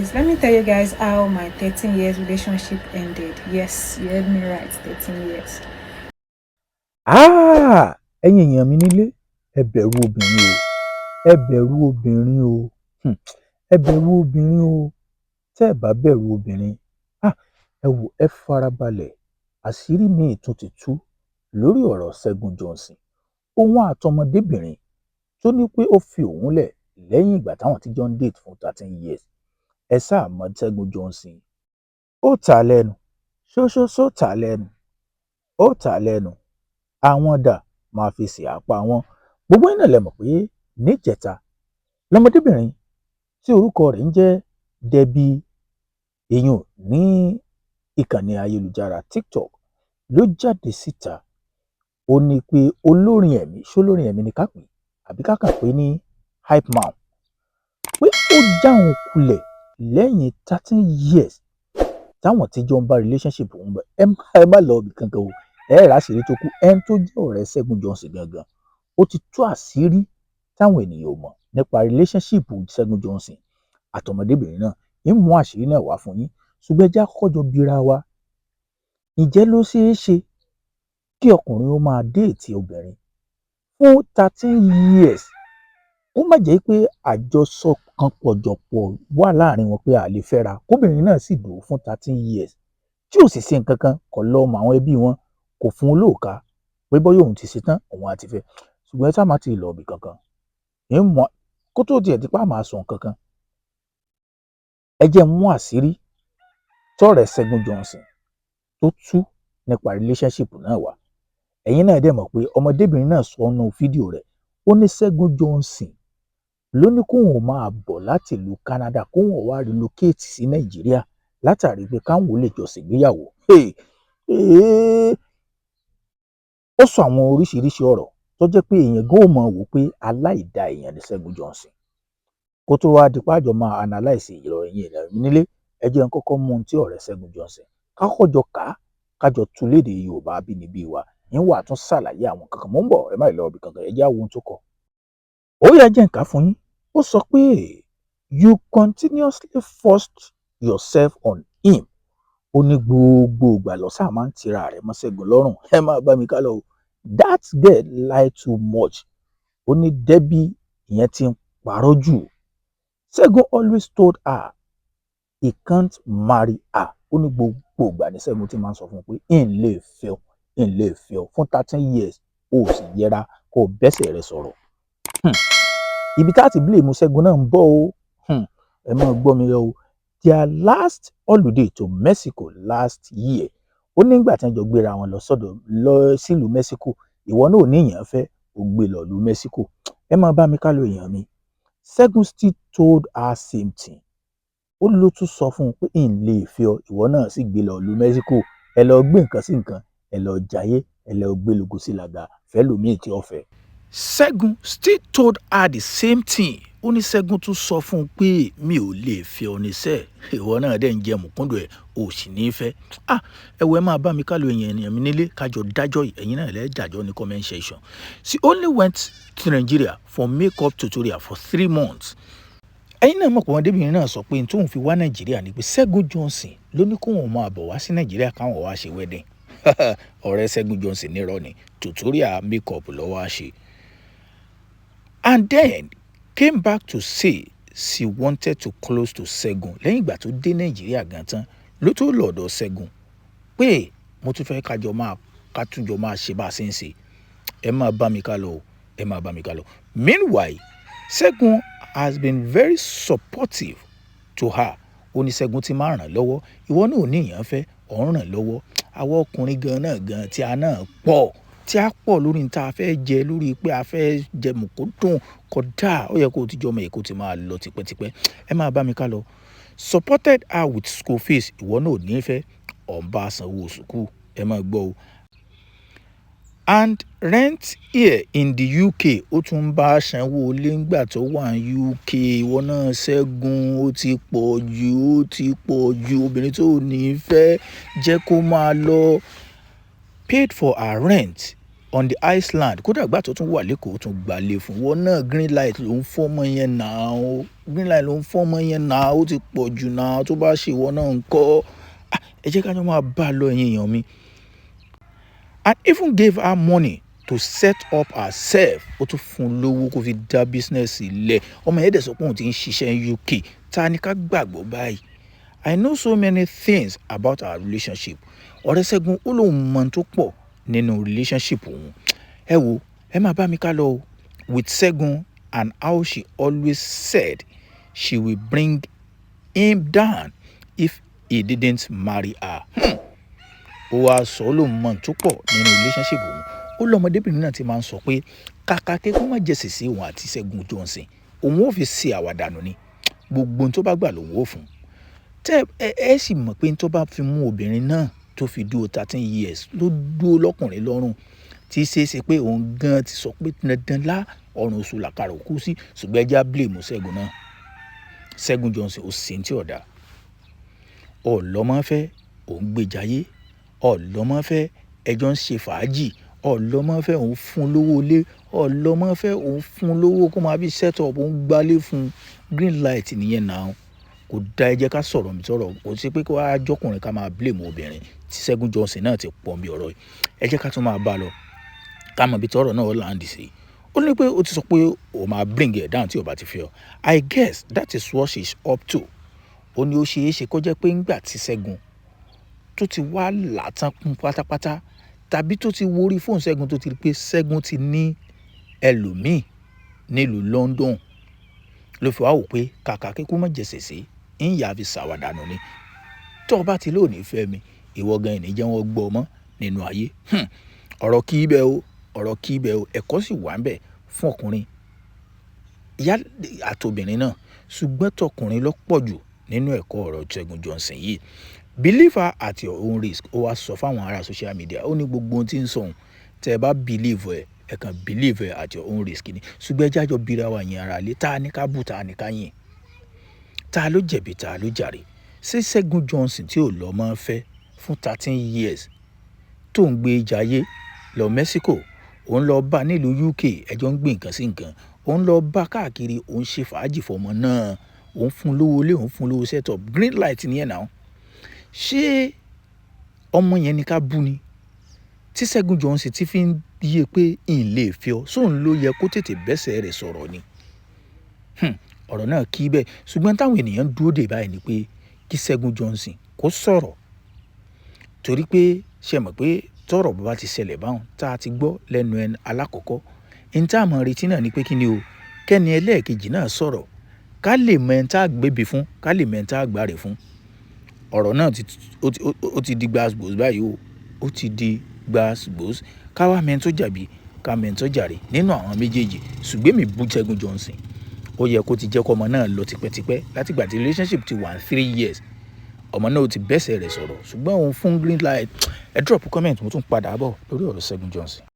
Let me tell you guys how my 13 years relationship ended. Yes, you heard me right, 13 years. Ẹ̀yin èèyàn mi nílé, ẹ bẹ̀rù obìnrin o, ẹ bẹ̀rù obìnrin o, ẹ bẹ̀rù obìnrin o, tẹ́ ẹ bá bẹ̀rù obìnrin, ẹ wò ẹ farabalẹ̀, àṣírí míì tún ti tú lórí ọ̀rọ̀ Ṣẹ́gun Johnson. Òun àtọmọdébìnrin tó ní pé ó fi òun lẹ̀ lẹ́yìn ìgbà táwọn ti jọ ń date fún 13 years. Ẹ sáà mọ̀ Ṣẹ́gun Johnson, ó ta lẹ́nu, ṣóṣóṣó ta lẹ́nu, ó ta lẹ́nu, àwọn dà máa fi ṣe àpá wọn. Gbogbo yín náà lẹ mọ̀ pé níjẹta lọmọdébìnrin tí orúkọ rẹ̀ ń jẹ́ Debbie Èyàn ní ìkànnì ayélujára TikTok ló jáde síta. Ó ní pé olórin ẹ̀mí, ṣólórin ẹ̀mí ni ká pè àbí ká kàn pé ní hype man, pé ó já òun kulẹ̀ lẹ́yìn 13 years táwọn ti jọ ń bá relationship òun bọ̀. Ẹ má lọ ibì kankan o, ẹ rà àṣírí tó kù. Ẹni tó jẹ́ ọ̀rẹ́ Ṣẹ́gun Johnson gangan ó ti tú àṣírí táwọn ènìyàn ò mọ̀ nípa relationship Ṣẹ́gun Johnson àtọmọdébìnrin náà. Ń mú àṣírí náà wá fún yín, ṣùgbọ́n ẹ já kọ́jọ bira wa, ǹjẹ́ ló ṣeé ṣe kí ọkùnrin ó máa déètì obìnrin fún 13 years ó má jẹ́ pé àjọsọ kan pọ̀jọ̀pọ̀ wà láàrin wọn pé a lè fẹ́ra, kóbìnrin náà sì dúró fún 13 years tí ò sì ṣe nǹkan kan, kò lọ mọ àwọn ẹbí wọn, kò fún un lóòka pé bọ́yá òun ti ṣetán òun àti fẹ́. Ṣùgbọ́n ẹ sá má ti lọ ibì kankan, kó tó tiẹ̀ di pé a máa sọ nǹkan kan, ẹ jẹ́ mú àṣírí tọ́rẹ̀ Ṣẹ́gun Johnson tó tú nípa relationship náà wá. Ẹ̀yin náà dẹ̀ mọ̀ pé ọmọdébìnrin náà sọ nínú fídíò rẹ̀, ó ní Ṣẹ́gun Johnson ló ní kóun máa bọ̀ láti ìlú Canada, kóun wá relocate sí Nàìjíríà látàrí pé káwọn ò lè jọ ṣègbéyàwó. Ó sọ àwọn oríṣiríṣi ọ̀rọ̀ tó jẹ́ pé èèyàn gan ò mọ̀ wò pé aláìda èèyàn ní Ṣẹ́gun Johnson. Kó tó wá di pájọ máa analyse ìròyìn èèyàn nílé, ẹ jẹ́ n kọ́kọ́ mú ohun tí ọ̀rẹ́ Ṣẹ́gun Johnson kákọ́jọ ká kájọ tú lédè Yorùbá abínibí wa, yín wà tún ṣàlàyé àwọn kankan. Mò ń bọ̀, ẹ má lọ ibì kankan, ẹ já wo ohun tó kọ. Ó yá jẹ́ n kà fún yín. Ó sọ pé you continuously forced yourself on him. Ó ní gbogbo ìgbà ló sáà máa ń tira rẹ̀ mọ́ Ṣẹ́gun lọ́rùn. Ẹ máa bá mi ká lọ o. That girl lie too much. Ó ní Debbie ìyẹn ti ń parọ́ jù. Ṣẹ́gun always told her he can't marry her. Ó ní gbogbo ìgbà ní Ṣẹ́gun ti máa ń sọ fún un pé n lè fẹ́ ọ fún 13 years ó sì yẹra kó bẹ́sẹ̀ rẹ̀ sọ̀rọ̀. Ibi tá ti blame Ṣẹ́gun náà ń bọ̀ o. Ẹ máa gbọ́ mi lọ o. Their last holiday to Mexico last year. Ó nígbà tí wọ́n jọ gbéra wọn lọ sílùú Mexico. Ìwọ náà ò ní èèyàn fẹ́, ó gbé lọ ìlú Mexico. Ẹ máa bá mi ká lọ èèyàn mi. Ṣẹ́gun still told her same thing. Ó ló tún sọ fún un pé n lè fẹ́ ọ, ìwọ náà sì gbé lọ ìlú Mexico. Ẹ lọ gbé nǹkan sí nǹkan, ẹ lọ jayé, ẹ lọ gbé lógo sí làgà, fẹ́ lòmíì tí ó fẹ́. Ṣẹ́gun still told her the same thing. Ó ní Ṣẹ́gun tún sọ fún un pé mi ò lè fẹ́ ọ níṣẹ́, ìwọ náà dẹ̀ ń jẹ mùkúndùn ẹ̀, ò sì ní í fẹ́. Ẹ wo ẹ máa bá mi ká lọ èèyàn mi nílé kájọ dájọ́ yìí, ẹ̀yin náà lẹ́ jàjọ́ ní comment section. She only went to Nigeria for makeup tutorial for 3 months. Ẹ̀yin náà mọ̀ pé ọmọdébìnrin náà sọ pé tóun fi wá Nàìjíríà ni pé Ṣẹ́gun Johnson ló ní kóun máa bọ̀ wá sí Nàìjíríà káwọn wá ṣe wedding. Ọ̀rẹ́ Ṣẹ́gun Johnson nírọ́ ni, tutorial makeup ló wá ṣe. And then came back to say she wanted to close to Ṣẹ́gun. Lẹ́yìn ìgbà tó dé Nàìjíríà gan tán ló tó lọ́dọ̀ Ṣẹ́gun pé mo tún fẹ́ ká tún jọ máa ṣe bá a ṣe ń ṣe. Ẹ máa bá mi ká lọ o, ẹ máa bá mi ká lọ. Meanwhile, Ṣẹ́gun has been very supportive to her. Ó ní Ṣẹ́gun ti máa ràn lọ́wọ́, ìwọ náà ò ní èèyàn fẹ́, ọ̀ ń ràn lọ́wọ́. Àwọn ọkùnrin gan tí a náà pọ̀ lórí tá a fẹ́ jẹ, lórí pé a fẹ́ jẹ mùkúndùn kódà ó yẹ kó o ti jọ ọmọ èkó ti máa lọ tipẹ́tipẹ́. Ẹ máa bá mi ká lọ. Supported her with school fees, ìwọ náà ò ní fẹ́, ọ̀ ń bá a sanwó sùkúù. Ẹ máa gbọ́ o. And rent here in the UK, ó tún bá a sanwó ilé ńgbà tó wà ní UK. Ìwọ náà Ṣẹ́gun, ó ti pọ̀ jù, obìnrin tó ò ní fẹ́ jẹ́ kó máa lọ. Paid for her rent on the Iceland. Kódà gbà tó tún wà lẹ́kọ̀ọ́ tún gbalé fún wọn náà. Green light ló ń fọ́mọ yẹn náà. green light ló ń fún ọmọ yẹn náà, ó ti pọ̀ jù náà, tó bá ṣe ìwọ náà ńkọ́. Ẹ jẹ́ ká jọ máa bá a lọ ẹ̀yin èèyàn mi. And even gave her money to set up herself. Ó tún fún un lówó kó fi dá business ilẹ̀. Ọmọ yẹn dẹ̀ sọ pé òun ti ń ṣiṣẹ́ ní UK. Ta ni ká gbàgbọ́ báyìí? I know so many things about our relationship. Ọ̀rẹ́ Ṣẹ́gun ó lóun mọ̀ tó pọ̀ nínú relationship òun. Ẹ wo, ẹ máa bá mi ká lọ o. With Ṣẹ́gun and how she always said she will bring him down if he didn't marry her. Ó wá sọ ó lóun mọ̀ tó pọ̀ nínú relationship òun. Ó lọ́mọdébìnrin náà ti máa ń sọ pé kàkà kẹ́kọ̀ọ́ má jẹ́ sèse òun àti Ṣẹ́gun Johnson. Òun ò fi ṣe àwàdànù ni. Gbogbo ohun tó bá gbà lòun ò fún. Tẹ́ ẹ sì mọ̀ pé tó bá fi mú obìnrin náà tó fi dúró 13 years ló dúró lọ́kùnrin lọ́rùn tí ṣe é ṣe pé òun gan ti sọ pé dandan lá ọ̀run oṣù làkàrà òkú sí, ṣùgbọ́n ẹja blame Ṣẹ́gun náà. Ṣẹ́gun Johnson ó sì ń tí ọ̀dà. Ọ̀lọ́mọ́fẹ́ òun gbèjáyé, ọ̀lọ́mọ́fẹ́ ẹjọ́ ń ṣe fàájì, ọ̀lọ́mọ́fẹ́ òun fún lówó ilé, ọ̀lọ́mọ́fẹ́ òun fún lówó kó máa bí set up òun gbálé fún. Green light nìyẹn náà. Kò dá ẹ jẹ́ ká sọ̀rọ̀ mi sọ̀rọ̀, kò sí pé kí wàá jọkùnrin ká máa blame obìnrin tí Ṣẹ́gun Johnson náà ti pọ̀ bí ọ̀rọ̀ yìí. Ẹ jẹ́ ká tún máa bá a lọ ká mọ̀ bí tọ́rọ̀ náà láǹdì sí. Ó ní pé ó ti sọ pé ó máa bring it down tí ó bá ti fẹ́ ọ. I guess that is what she is up to. Ó ní ó ṣe é ṣe kó jẹ́ pé ńgbà tí Ṣẹ́gun tó ti wá làtàn kún pátápátá tàbí tó ti wo orí fóònù Ṣẹ́gun tó ti rí pé Ṣẹ́gun ti ní ẹlòmíì nílùú London ló fi wá wò pé kàkà kíkú má jẹ sèse ń yà fi ṣàwàdànù ni. Tó o bá ti lóòní fẹ́ mi ìwọ gan ìní jẹ́ wọ́n gbọ́ ọmọ nínú ayé. Ọ̀rọ̀ kí ibẹ̀ o, ọ̀rọ̀ kí ibẹ̀ o, ẹ̀kọ́ sì wà ń bẹ̀ fún ọkùnrin ìyá àtobìnrin náà, ṣùgbọ́n tọkùnrin ló pọ̀ jù nínú ẹ̀kọ́ ọ̀rọ̀ Ṣẹ́gun Johnson yìí. Believe her at your own risk. Ó wá sọ fáwọn ará social media, ó ní gbogbo ohun tí ń sọ̀hún tẹ́ ẹ bá believe ẹ kàn believe at your own risk ni. Ṣùgbọ́n ẹ jájọ bíra wa yẹn ara lé, ta ni ká bù, ta ni ká yìn, ta ló jẹ̀bi, ta ló jàre. Ṣé Ṣẹ́gun Johnson tí ò lọ máa ń fẹ́ fún 13 years tó ń gbé jayé lọ Mexico, òun lọ bá nílùú UK, ẹjọ́ ń gbé nǹkan sí nǹkan, òun lọ bá káàkiri, òun ṣe fàájì fọmọ náà, òun fún lówó ilé, òun fún lówó set up. Green light nìyẹn náà. Ṣé ọmọ yẹn ni ká bú ni tí Ṣẹ́gun Johnson ti fi ń yé pé ìn lè fẹ́ ọ, sóun ló yẹ kó tètè bẹ́sẹ̀ rẹ̀ sọ̀rọ̀ ni. Ọ̀rọ̀ náà kí bẹ́ẹ̀, ṣùgbọ́n táwọn ènìyàn dúró dè báyìí ni pé kí Ṣẹ́gun Johnson kó sọ̀rọ̀, torí pé ṣe mọ̀ pé tọ́rọ̀ bá ti ṣẹlẹ̀ báwọn tá a ti gbọ́ lẹ́nu ẹni alákọ̀ọ́kọ́, ní tá a mọ̀ retí náà ni pé kí ni o, kẹ́ni ẹlẹ́ẹ̀kejì náà sọ̀rọ̀ ká lè mọ ẹni tá a gbébi fún, ká lè mọ ẹni tá a gbáre fún. Ọ̀rọ̀ náà ó ti di gbàsgbòs báyìí o, ó ti di gbàsgbòs. Ká wá mẹ́ni tó jàbí, ká mẹ́ni tó jàre nínú àwọn méjèèjì. Ṣùgbọ́n mi bú Ṣẹ́gun Johnson. Ó yẹ kó ti jẹ́ kó ọmọ náà lọ tipẹ́tipẹ́ láti ìgbà tí relationship ti wà 3 years. Ọmọ náà ó ti bẹ́sẹ̀ rẹ̀ sọ̀rọ̀, ṣùgbọ́n òun fún green light. Ẹ drop comment, mo tún padà bọ̀ lórí ọ̀rọ̀ Ṣẹ́gun Johnson.